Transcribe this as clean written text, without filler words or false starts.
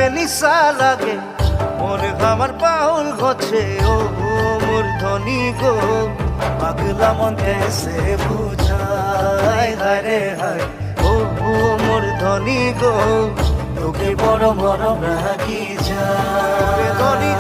নিশা লাগে মোর আমার পাউল গছে ও মোর ধনী গো পাগলা মন কেসে বুঝায় হায় রে হায় ও মোর ধনী গো তোকে বড় বড় রাখি যায় ধনী